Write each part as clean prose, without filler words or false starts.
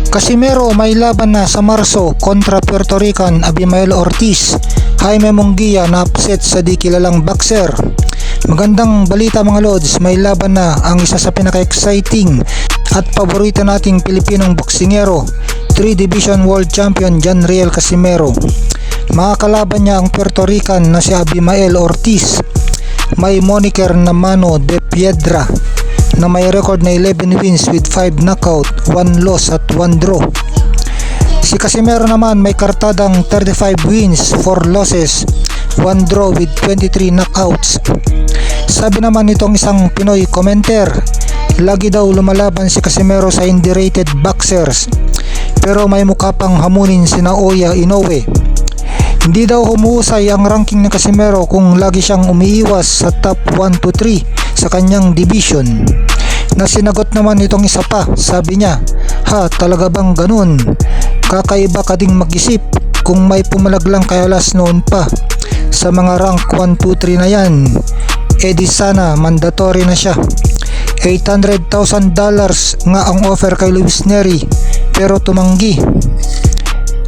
Casimero may laban na sa Marso kontra Puerto Rican Abimael Ortiz. Jaime Munguia na upset sa di kilalang boxer. Magandang balita mga lods, may laban na ang isa sa pinaka-exciting at paborito nating Pilipinong boksingero, 3 Division World Champion Janriel Casimero. Makakalaban niya ang Puerto Rican na si Abimael Ortiz. May moniker na Mano de Piedra na may record na 11 wins with 5 knockout, 1 loss at 1 draw. Si Casimero naman may kartadang 35 wins, 4 losses, 1 draw with 23 knockouts. Sabi naman nitong isang Pinoy commenter, lagi daw lumalaban si Casimero sa indie-rated boxers, pero may mukha pang hamunin si Naoya Inoue. Hindi daw humuhusay ang ranking ni Casimero kung lagi siyang umiiwas sa top 1 to 3 sa kanyang division. Na sinagot naman itong isa pa, sabi niya, "Ha, talaga bang ganun? Kakaiba ka ding mag-isip kung may pumalaglang kay Alas noon pa sa mga rank 1, 2, 3 na yan. Eh di sana mandatory na siya. $800,000 nga ang offer kay Luis Neri pero tumanggi.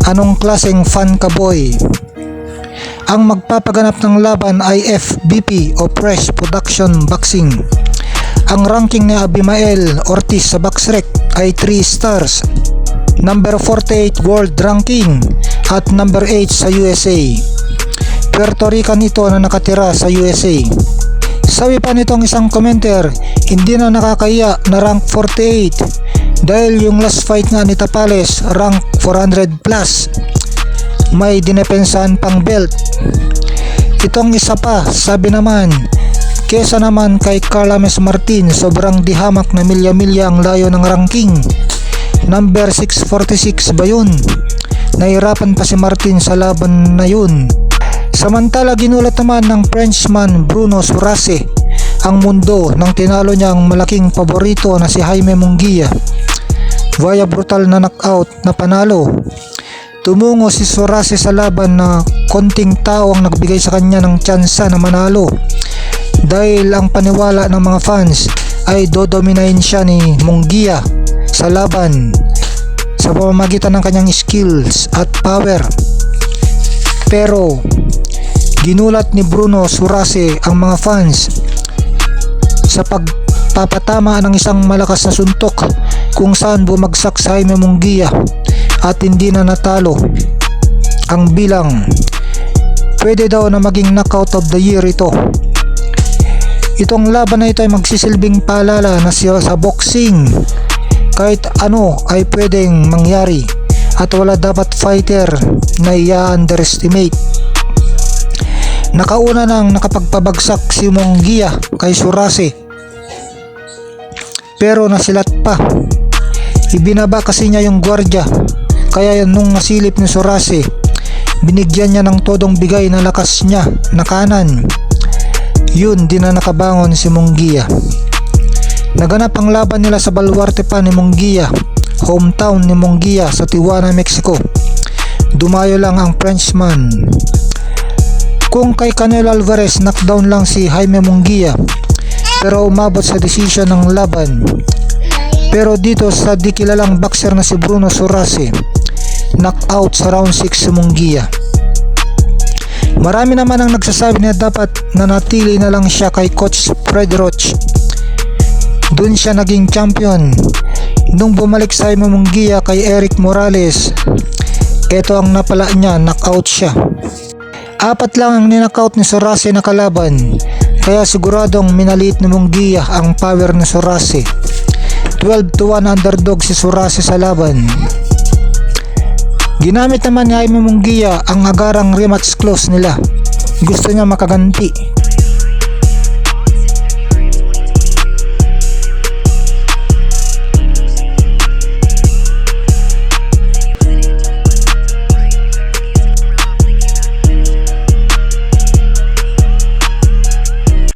Anong klaseng fan ka boy?" Ang magpapaganap ng laban ay FBP o Fresh Production Boxing. Ang ranking ni Abimael Ortiz sa BoxRec ay 3 stars, number 48 world ranking at number 8 sa USA. Puerto Rican ito na nakatira sa USA. Sabi pa nitong isang commenter, hindi na nakakaya na rank 48 dahil yung last fight nga ni Tapales rank 400 plus. May dinepensahan pang belt. Itong isa pa, sabi naman, kesa naman kay Carlames Martin, sobrang dihamak na milya-milya ang layo ng ranking. Number 646 ba yun? Nahirapan pa si Martin sa laban na yun. Samantala ginulat naman ng Frenchman Bruno Surase ang mundo nang tinalo niya ang malaking paborito na si Jaime Munguia via brutal na knockout na panalo. Tumungo si Surase sa laban na konting tao ang nagbigay sa kanya ng tsansa na manalo dahil ang paniwala ng mga fans ay dodominahin siya ni Munguia sa laban sa pamamagitan ng kanyang skills at power. Pero ginulat ni Bruno Surase ang mga fans sa pagpapatama ng isang malakas na suntok kung saan bumagsak sa Jaime Munguia at hindi na natalo ang bilang. Pwede daw na maging knockout of the year ito. Itong laban na ito ay magsisilbing paalala na sa boxing kahit ano ay pwedeng mangyari at wala dapat fighter na i-underestimate. Nakauna nang nakapagpabagsak si Munguia kay Surase pero nasilat pa. Ibinaba kasi niya yung gwardiya, kaya nung nasilip ni Surase, binigyan niya ng todong bigay na lakas niya na kanan. Yun, di na nakabangon si Munguia. Naganap ang laban nila sa Baluarte pa ni Munguia, hometown ni Munguia sa Tijuana, Mexico. Dumayo lang ang Frenchman. Kung kay Canelo Alvarez, knockdown lang si Jaime Munguia pero umabot sa desisyon ng laban. Pero dito sa di kilalang boxer na si Bruno Surase, knockout sa round 6 si Munguia. Marami naman ang nagsasabi na dapat nanatili na lang siya kay Coach Fred Roach. Doon siya naging champion. Nung bumalik sa Jaime Munguia kay Eric Morales, eto ang napala niya, knockout siya. 4 lang ang ninockout ni Surase na kalaban, kaya siguradong minaliit ni Munguia ang power ni Surase. 12-1 underdog si Surase sa laban. Ginamit naman ni Jaime Munguia ang agarang rematch clause nila. Gusto niya makaganti